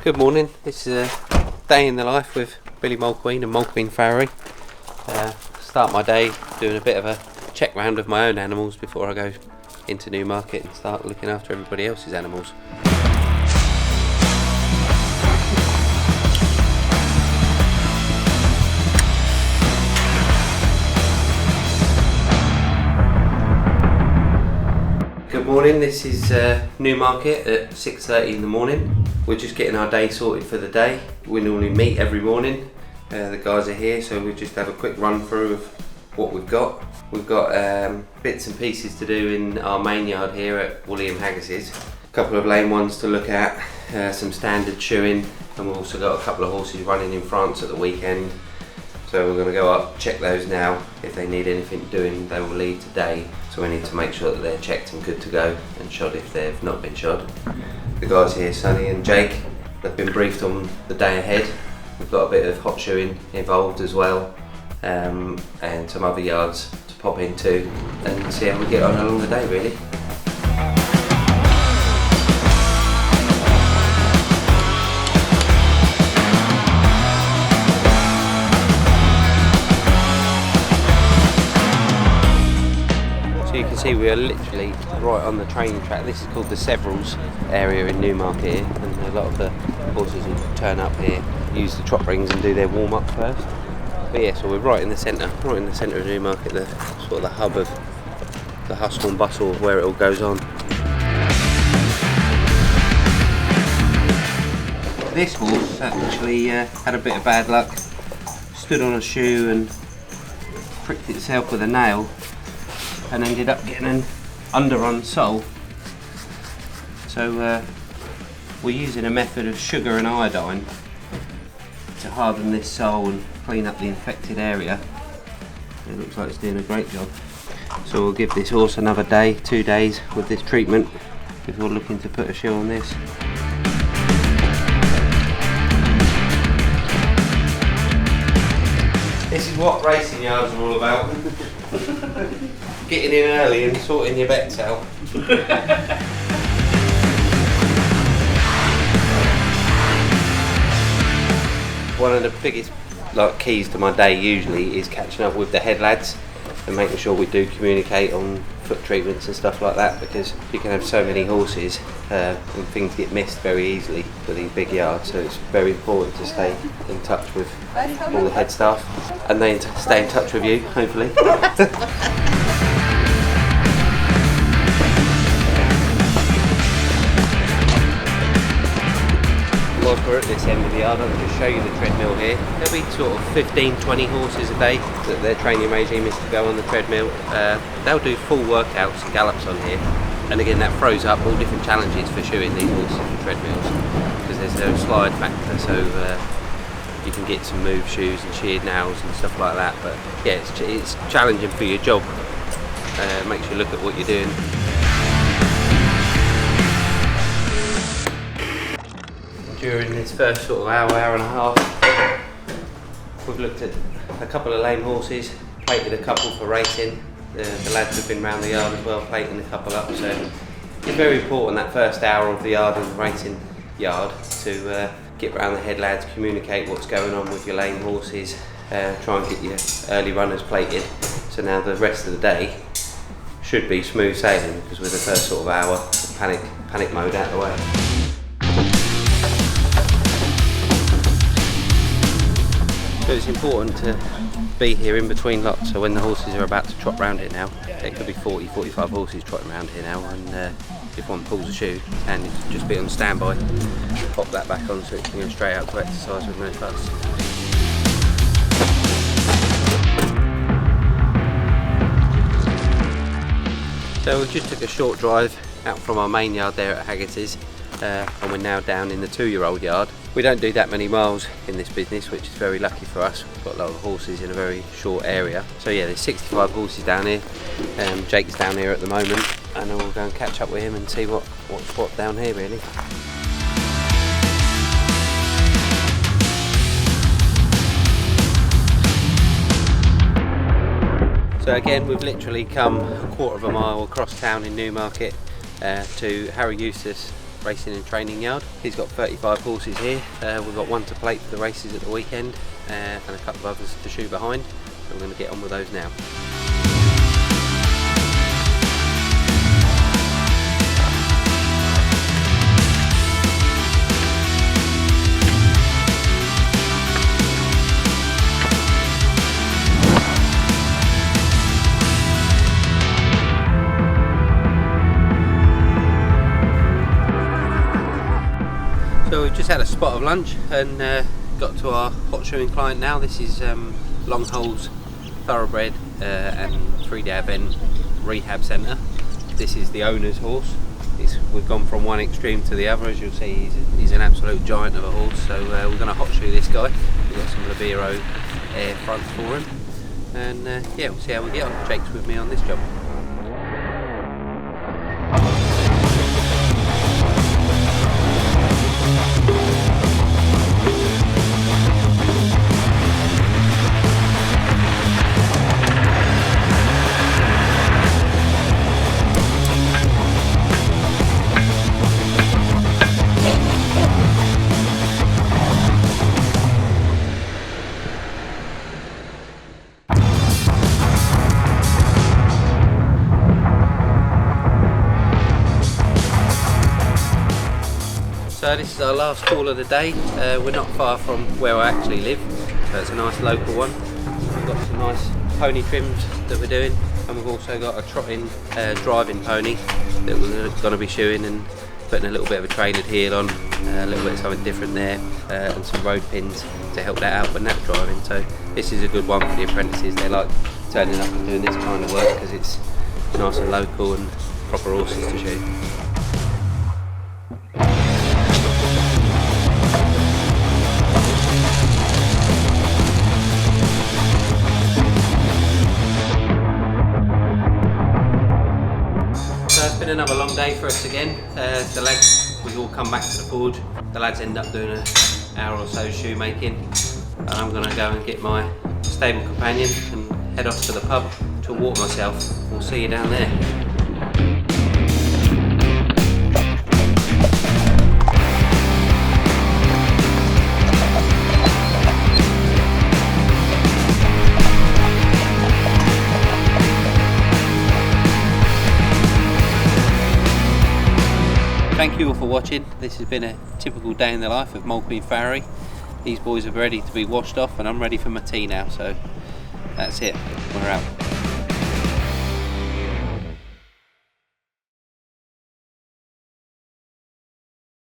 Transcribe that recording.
Good morning, this is a day in the life with Billy Mulqueen and Mulqueen Farrier. Start my day doing a bit of a check round of my own animals before I go into Newmarket and start looking after everybody else's animals. Good morning, this is Newmarket at 6:30 in the morning. We're just getting our day sorted for the day. We normally meet every morning. The guys are here, so we'll just have a quick run through of what we've got. We've got bits and pieces to do in our main yard here at Woolly and Haggis's. A couple of lame ones to look at, some standard shoeing, and we've also got a couple of horses running in France at the weekend. So we're going to go up, check those now. If they need anything doing, they will leave today. So we need to make sure that they're checked and good to go and shod if they've not been shod. The guys here, Sonny and Jake, they've been briefed on the day ahead. We've got a bit of hot shoeing involved as well, and some other yards to pop into and see how we get on along the day really. You can see we are literally right on the training track. This is called the Severals area in Newmarket here, and a lot of the horses will turn up here, use the trot rings and do their warm-up first. But yeah, so we're right in the centre of Newmarket, the sort of the hub of the hustle and bustle of where it all goes on. This horse actually had a bit of bad luck, stood on a shoe and pricked itself with a nail, and ended up getting an underrun sole. So we're using a method of sugar and iodine to harden this sole and clean up the infected area. It looks like it's doing a great job. So we'll give this horse another day, 2 days with this treatment before looking to put a shoe on this. This is what racing yards are all about. Getting in early and sorting your bets out. One of the biggest keys to my day usually is catching up with the head lads and making sure we do communicate on foot treatments and stuff like that, because you can have so many horses and things get missed very easily for these big yards, so it's very important to stay in touch with all the head staff and they stay in touch with you, hopefully. Whilst we're at this end of the yard, I'll just show you the treadmill here. There'll be sort of 15-20 horses a day that their training regime is to go on the treadmill. They'll do full workouts and gallops on here, and again that throws up all different challenges for shoeing these horses for treadmills, because there's no slide factor, so you can get some move shoes and sheared nails and stuff like that. But yeah, it's challenging for your job. Makes you look at what you're doing. During this first sort of hour and a half, we've looked at a couple of lame horses, plated a couple for racing. The lads have been around the yard as well, plating a couple up. So it's very important that first hour of the yard in the racing yard to get around the head lads, communicate what's going on with your lame horses, try and get your early runners plated. So now the rest of the day should be smooth sailing, because with the first sort of hour, panic mode out of the way. So it's important to be here in between lots, so when the horses are about to trot round it now, it could be 40-45 horses trotting around here now, and if one pulls a shoe, and just be on standby, pop that back on so it can go straight out to exercise with no fuss. So we just took a short drive out from our main yard there at Haggis's, and we're now down in the 2-year-old yard. We don't do that many miles in this business, which is very lucky for us. We've got a lot of horses in a very short area. So yeah, there's 65 horses down here. Jake's down here at the moment, and we'll go and catch up with him and see what's what down here really. So again, we've literally come a quarter of a mile across town in Newmarket to Harry Eustace Racing and Training Yard. He's got 35 horses here. We've got one to plate for the races at the weekend and a couple of others to shoot behind. So we're going to get on with those now. So we've just had a spot of lunch and got to our hot shoeing client now. This is Longhole's Thoroughbred and 3-day event rehab centre. This is the owner's horse. We've gone from one extreme to the other. As you'll see, he's an absolute giant of a horse. So we're going to hot shoe this guy. We've got some Libero air fronts for him, and yeah, we'll see how we get on. Jake's with me on this job. So this is our last call of the day. We're not far from where I actually live, so it's a nice local one. We've got some nice pony trims that we're doing, and we've also got a trotting driving pony that we're going to be shoeing and putting a little bit of a trainered heel on, a little bit of something different there, and some road pins to help that out when that's driving. So this is a good one for the apprentices. They like turning up and doing this kind of work because it's nice and local and proper horses to shoot. Another long day for us again. The lads, we all come back to the forge. The lads end up doing an hour or so shoemaking, and I'm going to go and get my stable companion and head off to the pub to walk myself. We'll see you down there. Thank you all for watching. This has been a typical day in the life of Mulqueen Farrier. These boys are ready to be washed off and I'm ready for my tea now, so that's it. We're out.